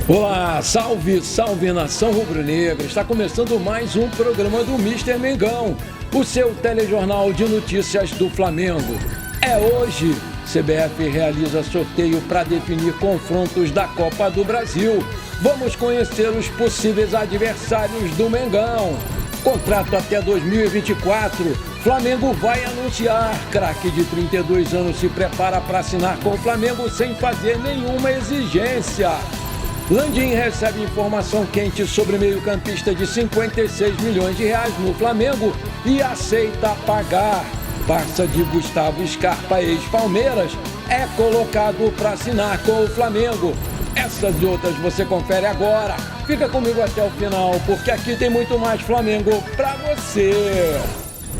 Olá, salve, salve nação rubro-negra. Está começando mais um programa do Mister Mengão, o seu telejornal de notícias do Flamengo. É hoje, CBF realiza sorteio para definir confrontos da Copa do Brasil. Vamos conhecer os possíveis adversários do Mengão. Contrato até 2024. Flamengo vai anunciar. Craque de 32 anos se prepara para assinar com o Flamengo sem fazer nenhuma exigência. Landim recebe informação quente sobre meio-campista de 56 milhões de reais no Flamengo e aceita pagar. Parça de Gustavo Scarpa, ex-Palmeiras, é colocado para assinar com o Flamengo. Essas e outras você confere agora. Fica comigo até o final, porque aqui tem muito mais Flamengo para você.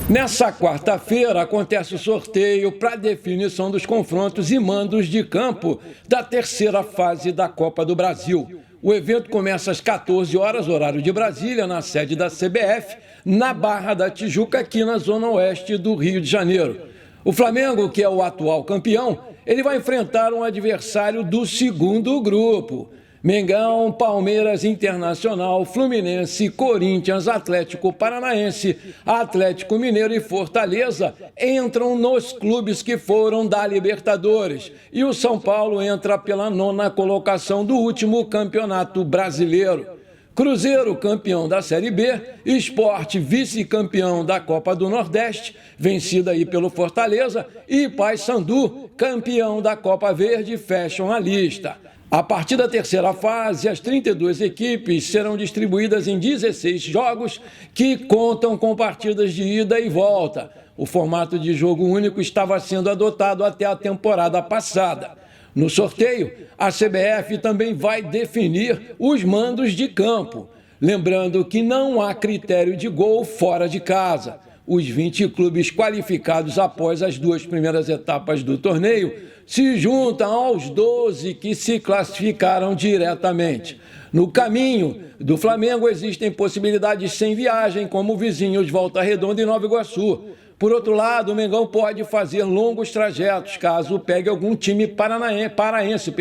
Nessa quarta-feira acontece o sorteio para definição dos confrontos e mandos de campo da terceira fase da Copa do Brasil. O evento começa às 14 horas, horário de Brasília, na sede da CBF, na Barra da Tijuca, aqui na zona oeste do Rio de Janeiro. O Flamengo, que é o atual campeão, ele vai enfrentar um adversário do segundo grupo. Mengão, Palmeiras, Internacional, Fluminense, Corinthians, Atlético Paranaense, Atlético Mineiro e Fortaleza entram nos clubes que foram da Libertadores. E o São Paulo entra pela 9ª colocação do último campeonato brasileiro. Cruzeiro, campeão da Série B, Sport, vice-campeão da Copa do Nordeste, vencida aí pelo Fortaleza, e Paysandu, campeão da Copa Verde, fecham a lista. A partir da terceira fase, as 32 equipes serão distribuídas em 16 jogos que contam com partidas de ida e volta. O formato de jogo único estava sendo adotado até a temporada passada. No sorteio, a CBF também vai definir os mandos de campo. Lembrando que não há critério de gol fora de casa. Os 20 clubes qualificados após as duas primeiras etapas do torneio se juntam aos 12 que se classificaram diretamente. No caminho do Flamengo existem possibilidades sem viagem, como vizinhos Volta Redonda e Nova Iguaçu. Por outro lado, o Mengão pode fazer longos trajetos, caso pegue algum time paraense,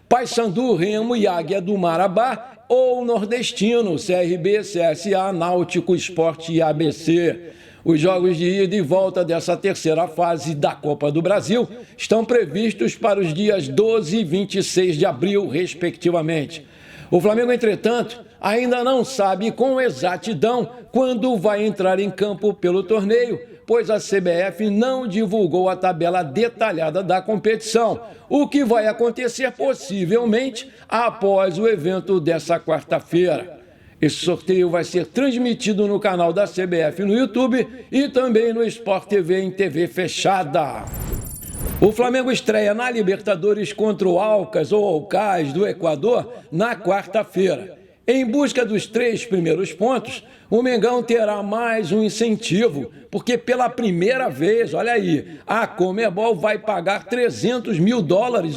Paysandu, Remo e Águia do Marabá, ou nordestino, CRB, CSA, Náutico, Sport e ABC. Os jogos de ida e volta dessa terceira fase da Copa do Brasil estão previstos para os dias 12 e 26 de abril, respectivamente. O Flamengo, entretanto, ainda não sabe com exatidão quando vai entrar em campo pelo torneio, pois a CBF não divulgou a tabela detalhada da competição, o que vai acontecer possivelmente após o evento dessa quarta-feira. Esse sorteio vai ser transmitido no canal da CBF no YouTube e também no Sport TV em TV fechada. O Flamengo estreia na Libertadores contra o Alcas ou Alcás do Equador na quarta-feira. Em busca dos 3 primeiros pontos, o Mengão terá mais um incentivo, porque pela primeira vez, olha aí, a Conmebol vai pagar $300 mil,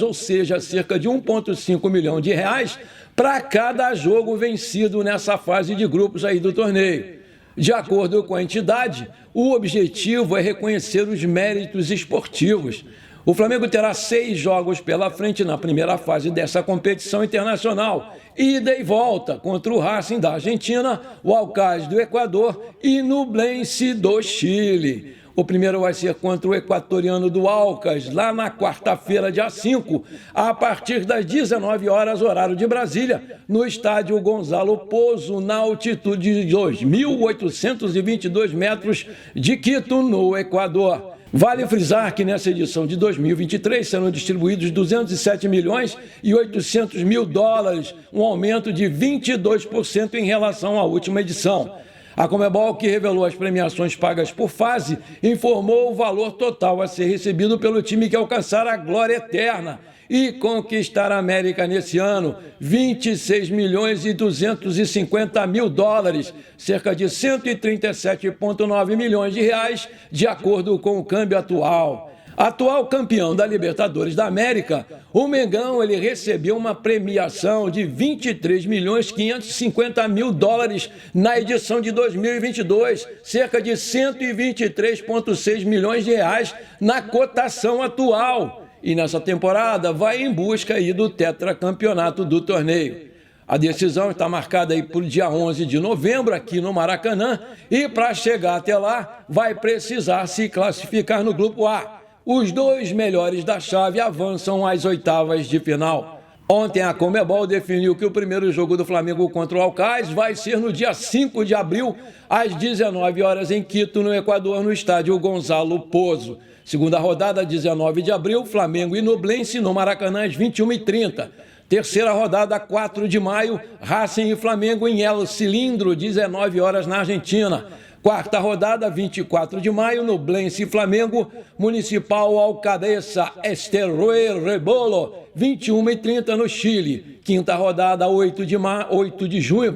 ou seja, cerca de 1,5 milhão de reais, para cada jogo vencido nessa fase de grupos aí do torneio. De acordo com a entidade, o objetivo é reconhecer os méritos esportivos. O Flamengo terá 6 jogos pela frente na primeira fase dessa competição internacional, ida e volta contra o Racing da Argentina, o Alcás do Equador e Nublense do Chile. O primeiro vai ser contra o equatoriano do Alcas, lá na quarta-feira, dia 5, a partir das 19 horas, horário de Brasília, no estádio Gonzalo Pozo, na altitude de 2.822 metros de Quito, no Equador. Vale frisar que nessa edição de 2023 serão distribuídos 207 milhões e 800 mil dólares, um aumento de 22% em relação à última edição. A Conmebol, que revelou as premiações pagas por fase, informou o valor total a ser recebido pelo time que alcançar a glória eterna e conquistar a América nesse ano, 26 milhões e 250 mil dólares, cerca de 137,9 milhões de reais, de acordo com o câmbio atual. Atual campeão da Libertadores da América, o Mengão ele recebeu uma premiação de 23 milhões 550 mil dólares na edição de 2022, cerca de 123,6 milhões de reais na cotação atual. e nessa temporada vai em busca aí do tetracampeonato do torneio. A decisão está marcada aí para o dia 11 de novembro, aqui no Maracanã, e para chegar até lá, vai precisar se classificar no Grupo A. Os 2 melhores da chave avançam às oitavas de final. Ontem a Conmebol definiu que o primeiro jogo do Flamengo contra o Alcás vai ser no dia 5 de abril, às 19 horas em Quito, no Equador, no estádio Gonzalo Pozo. Segunda rodada, 19 de abril, Flamengo e Nublense no Maracanã, às 21h30. Terceira rodada, 4 de maio, Racing e Flamengo em El Cilindro, 19 horas na Argentina. Quarta rodada, 24 de maio, Nublense e Flamengo, Municipal Alcabeça, Esteroer Rebolo, 21h30 no Chile. Quinta rodada, 8 de junho,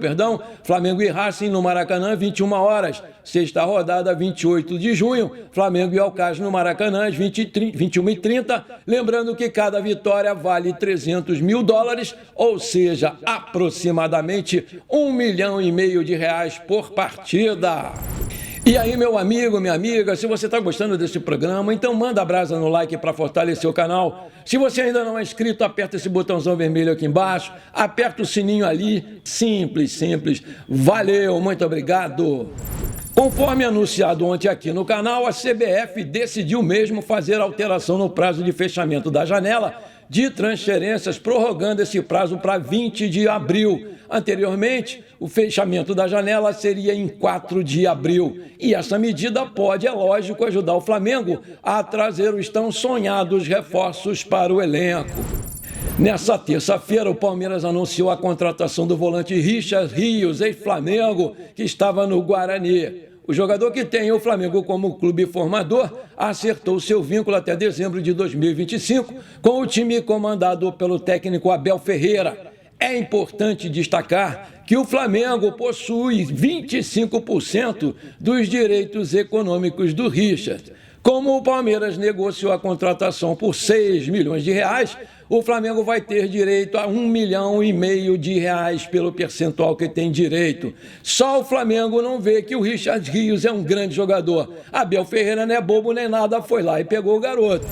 Flamengo e Racing no Maracanã, 21 horas. Sexta rodada, 28 de junho, Flamengo e Alcás no Maracanã, às 21h30. Lembrando que cada vitória vale $300 mil, ou seja, aproximadamente R$1,5 milhão por partida. E aí, meu amigo, minha amiga, se você está gostando desse programa, então manda brasa no like para fortalecer o canal. Se você ainda não é inscrito, aperta esse botãozão vermelho aqui embaixo, aperta o sininho ali, simples. Valeu, muito obrigado. Conforme anunciado ontem aqui no canal, a CBF decidiu mesmo fazer alteração no prazo de fechamento da janela de transferências, prorrogando esse prazo para 20 de abril. Anteriormente, o fechamento da janela seria em 4 de abril. E essa medida pode, é lógico, ajudar o Flamengo a trazer os tão sonhados reforços para o elenco. Nessa terça-feira, o Palmeiras anunciou a contratação do volante Richard Rios, ex-Flamengo, que estava no Guarani. O jogador, que tem o Flamengo como clube formador, acertou seu vínculo até dezembro de 2025 com o time comandado pelo técnico Abel Ferreira. É importante destacar que o Flamengo possui 25% dos direitos econômicos do Richard. Como o Palmeiras negociou a contratação por R$6 milhões, o Flamengo vai ter direito a R$1,5 milhão pelo percentual que tem direito. Só o Flamengo não vê que o Richard Rios é um grande jogador. Abel Ferreira não é bobo nem nada, foi lá e pegou o garoto.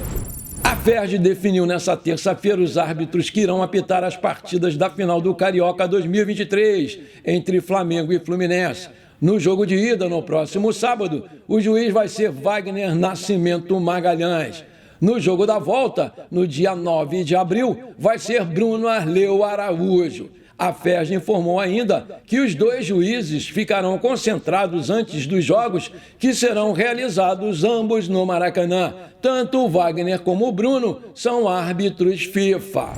A FERJ definiu nessa terça-feira os árbitros que irão apitar as partidas da final do Carioca 2023 entre Flamengo e Fluminense. No jogo de ida, no próximo sábado, o juiz vai ser Wagner Nascimento Magalhães. No jogo da volta, no dia 9 de abril, vai ser Bruno Arleu Araújo. A FERJ informou ainda que os 2 juízes ficarão concentrados antes dos jogos, que serão realizados ambos no Maracanã. Tanto o Wagner como o Bruno são árbitros FIFA.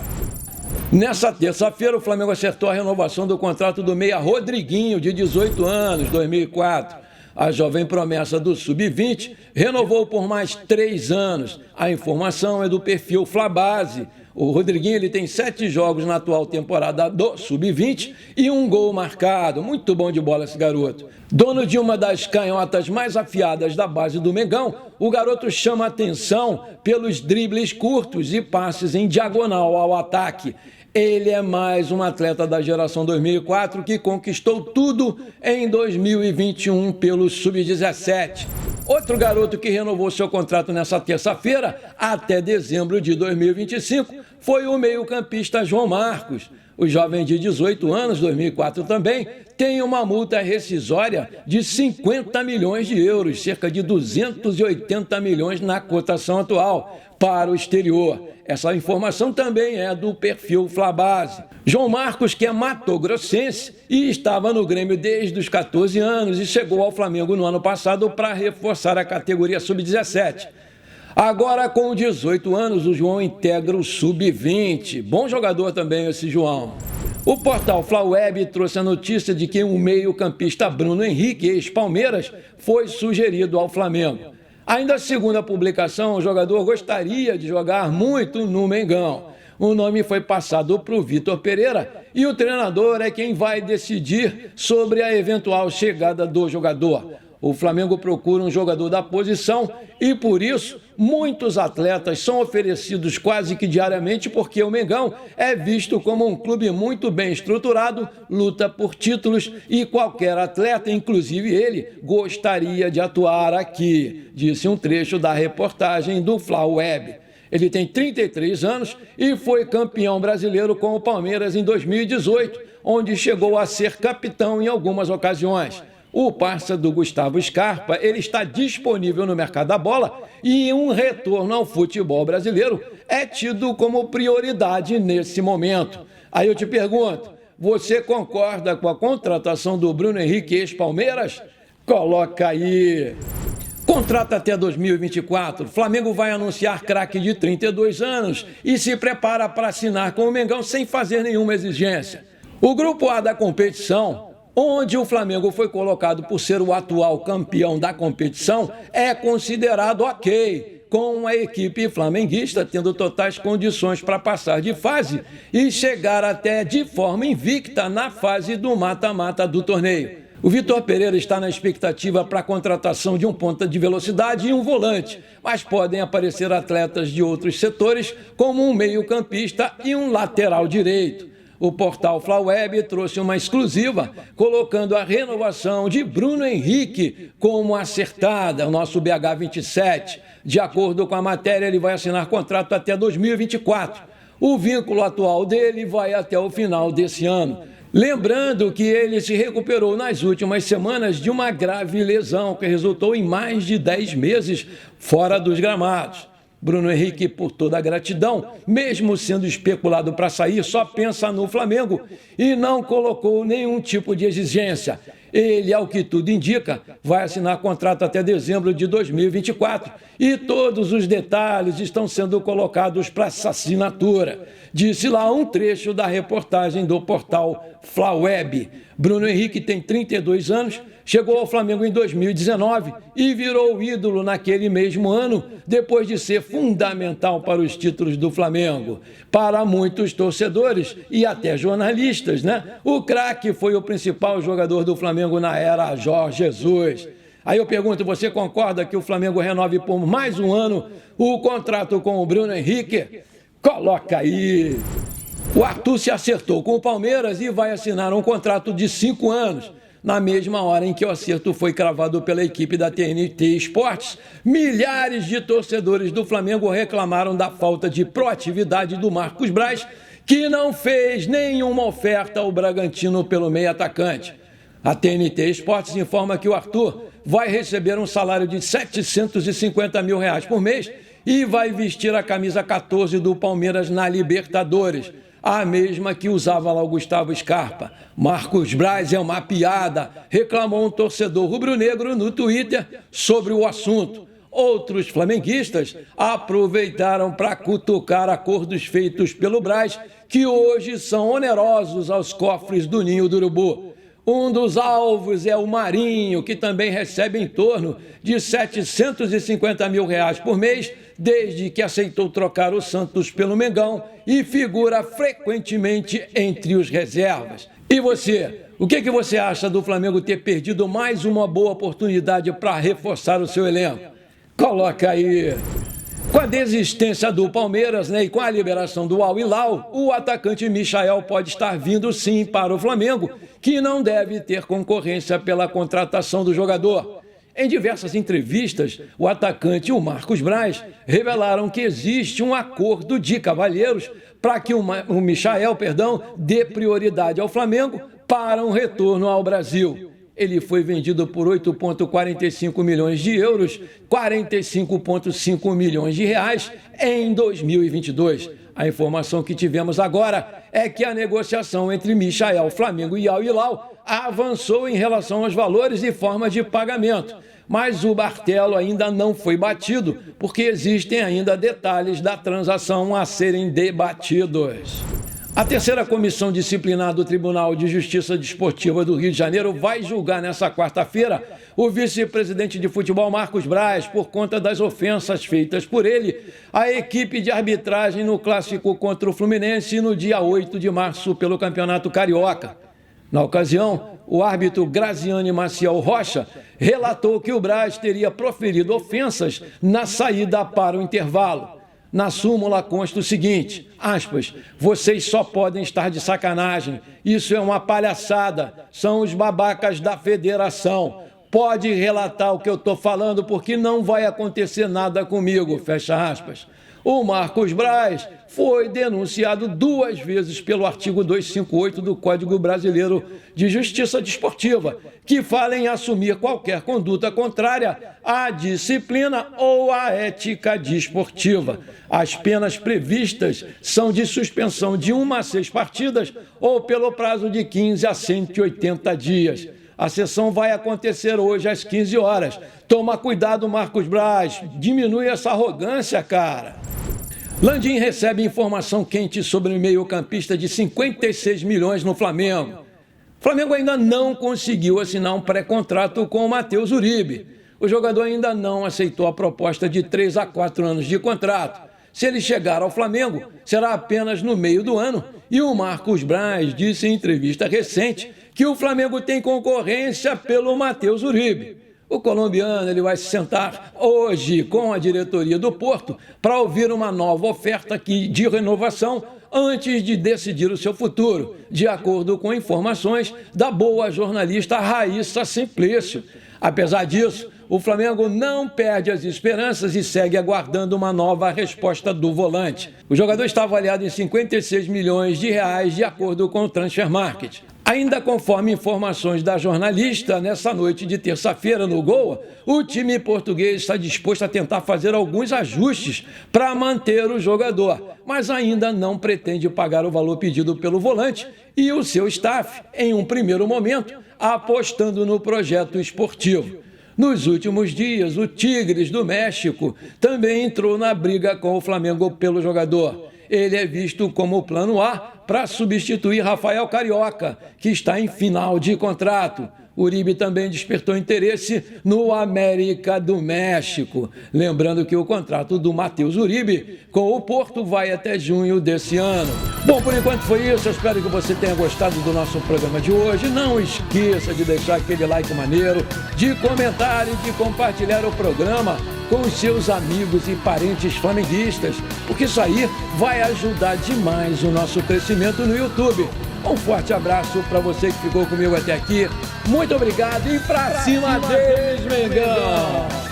Nessa terça-feira, o Flamengo acertou a renovação do contrato do meia Rodriguinho, de 18 anos, 2004. A jovem promessa do Sub-20 renovou por mais 3 anos. A informação é do perfil Flabase. O Rodriguinho, ele tem 7 jogos na atual temporada do Sub-20 e 1 gol marcado. Muito bom de bola esse garoto. Dono de uma das canhotas mais afiadas da base do Mengão, o garoto chama atenção pelos dribles curtos e passes em diagonal ao ataque. Ele é mais um atleta da geração 2004 que conquistou tudo em 2021 pelo Sub-17. Outro garoto que renovou seu contrato nessa terça-feira, até dezembro de 2025, foi o meio-campista João Marcos. O jovem de 18 anos, 2004 também, tem uma multa rescisória de €50 milhões, cerca de 280 milhões na cotação atual, para o exterior. Essa informação também é do perfil Flabase. João Marcos, que é matogrossense e estava no Grêmio desde os 14 anos e chegou ao Flamengo no ano passado para reforçar a categoria Sub-17. Agora, com 18 anos, o João integra o Sub-20. Bom jogador também esse João. O portal Flaweb trouxe a notícia de que o meio-campista Bruno Henrique, ex-Palmeiras, foi sugerido ao Flamengo. Ainda segundo a publicação, o jogador gostaria de jogar muito no Mengão. O nome foi passado para o Vitor Pereira e o treinador é quem vai decidir sobre a eventual chegada do jogador. O Flamengo procura um jogador da posição e, por isso, muitos atletas são oferecidos quase que diariamente, porque o Mengão é visto como um clube muito bem estruturado, luta por títulos e qualquer atleta, inclusive ele, gostaria de atuar aqui, disse um trecho da reportagem do Flaweb. Ele tem 33 anos e foi campeão brasileiro com o Palmeiras em 2018, onde chegou a ser capitão em algumas ocasiões. O parça do Gustavo Scarpa, ele está disponível no mercado da bola e um retorno ao futebol brasileiro é tido como prioridade nesse momento. Aí eu te pergunto, você concorda com a contratação do Bruno Henrique, ex-Palmeiras? Coloca aí. Contrato até 2024. Flamengo vai anunciar craque de 32 anos e se prepara para assinar com o Mengão sem fazer nenhuma exigência. O grupo A da competição, onde o Flamengo foi colocado por ser o atual campeão da competição, é considerado ok, com a equipe flamenguista tendo totais condições para passar de fase e chegar até de forma invicta na fase do mata-mata do torneio. O Vitor Pereira está na expectativa para a contratação de um ponta de velocidade e um volante, mas podem aparecer atletas de outros setores, como um meio-campista e um lateral direito. O portal Flaweb trouxe uma exclusiva, colocando a renovação de Bruno Henrique como acertada, o nosso BH27. De acordo com a matéria, ele vai assinar contrato até 2024. O vínculo atual dele vai até o final desse ano. Lembrando que ele se recuperou nas últimas semanas de uma grave lesão que resultou em mais de 10 meses fora dos gramados. Bruno Henrique, por toda a gratidão, mesmo sendo especulado para sair, só pensa no Flamengo e não colocou nenhum tipo de exigência. Ele, ao que tudo indica, vai assinar contrato até dezembro de 2024 e todos os detalhes estão sendo colocados para essa assinatura. Disse lá um trecho da reportagem do portal Flaweb. Bruno Henrique tem 32 anos, chegou ao Flamengo em 2019 e virou ídolo naquele mesmo ano, depois de ser fundamental para os títulos do Flamengo. Para muitos torcedores e até jornalistas, o craque foi o principal jogador do Flamengo na era Jorge Jesus. Aí eu pergunto, você concorda que o Flamengo renove por mais um ano o contrato com o Bruno Henrique? Coloca aí! O Arthur se acertou com o Palmeiras e vai assinar um contrato de 5 anos. Na mesma hora em que o acerto foi cravado pela equipe da TNT Esportes, milhares de torcedores do Flamengo reclamaram da falta de proatividade do Marcos Braz, que não fez nenhuma oferta ao Bragantino pelo meio-atacante. A TNT Esportes informa que o Arthur vai receber um salário de R$750 mil por mês e vai vestir a camisa 14 do Palmeiras na Libertadores, a mesma que usava lá o Gustavo Scarpa. Marcos Braz é uma piada, reclamou um torcedor rubro-negro no Twitter sobre o assunto. Outros flamenguistas aproveitaram para cutucar acordos feitos pelo Braz, que hoje são onerosos aos cofres do Ninho do Urubu. Um dos alvos é o Marinho, que também recebe em torno de R$750 mil por mês, desde que aceitou trocar o Santos pelo Mengão e figura frequentemente entre os reservas. E você? O que você acha do Flamengo ter perdido mais uma boa oportunidade para reforçar o seu elenco? Coloca aí! Com a desistência do Palmeiras, e com a liberação do Al Hilal, o atacante Michael pode estar vindo sim para o Flamengo, que não deve ter concorrência pela contratação do jogador. Em diversas entrevistas, o atacante e o Marcos Braz revelaram que existe um acordo de cavalheiros para que o Michael dê prioridade ao Flamengo para um retorno ao Brasil. Ele foi vendido por 8,45 milhões de euros, 45,5 milhões de reais em 2022. A informação que tivemos agora é que a negociação entre Michael, Flamengo e Al Hilal avançou em relação aos valores e formas de pagamento, mas o martelo ainda não foi batido, porque existem ainda detalhes da transação a serem debatidos. A terceira comissão disciplinar do Tribunal de Justiça Desportiva do Rio de Janeiro vai julgar nesta quarta-feira o vice-presidente de futebol Marcos Braz por conta das ofensas feitas por ele à equipe de arbitragem no clássico contra o Fluminense no dia 8 de março pelo Campeonato Carioca. Na ocasião, o árbitro Graziane Maciel Rocha relatou que o Braz teria proferido ofensas na saída para o intervalo. Na súmula consta o seguinte, aspas, vocês só podem estar de sacanagem, isso é uma palhaçada, são os babacas da federação. pode relatar o que eu estou falando, porque não vai acontecer nada comigo, fecha aspas. O Marcos Braz foi denunciado 2 vezes pelo artigo 258 do Código Brasileiro de Justiça Desportiva, que fala em assumir qualquer conduta contrária à disciplina ou à ética desportiva. As penas previstas são de suspensão de 1 a 6 partidas ou pelo prazo de 15 a 180 dias. A sessão vai acontecer hoje às 15 horas. Toma cuidado, Marcos Braz. Diminui essa arrogância, cara. Landim recebe informação quente sobre o meio-campista de 56 milhões no Flamengo. O Flamengo ainda não conseguiu assinar um pré-contrato com o Matheus Uribe. O jogador ainda não aceitou a proposta de 3 a 4 anos de contrato. Se ele chegar ao Flamengo, será apenas no meio do ano. E o Marcos Braz disse em entrevista recente que o Flamengo tem concorrência pelo Matheus Uribe. O colombiano ele vai se sentar hoje com a diretoria do Porto para ouvir uma nova oferta de renovação antes de decidir o seu futuro, de acordo com informações da boa jornalista Raíssa Simplício. Apesar disso, o Flamengo não perde as esperanças e segue aguardando uma nova resposta do volante. O jogador está avaliado em 56 milhões de reais, de acordo com o Transfer Market. Ainda conforme informações da jornalista, nessa noite de terça-feira no Goa, o time português está disposto a tentar fazer alguns ajustes para manter o jogador, mas ainda não pretende pagar o valor pedido pelo volante e o seu staff, em um primeiro momento, apostando no projeto esportivo. Nos últimos dias, o Tigres do México também entrou na briga com o Flamengo pelo jogador. Ele é visto como o plano A para substituir Rafael Carioca, que está em final de contrato. Uribe também despertou interesse no América do México. Lembrando que o contrato do Matheus Uribe com o Porto vai até junho desse ano. Bom, por enquanto foi isso. Eu espero que você tenha gostado do nosso programa de hoje. Não esqueça de deixar aquele like maneiro, de comentar e de compartilhar o programa com os seus amigos e parentes flamenguistas, porque isso aí vai ajudar demais o nosso crescimento no YouTube. Um forte abraço para você que ficou comigo até aqui. Muito obrigado e pra cima deles, Mengão!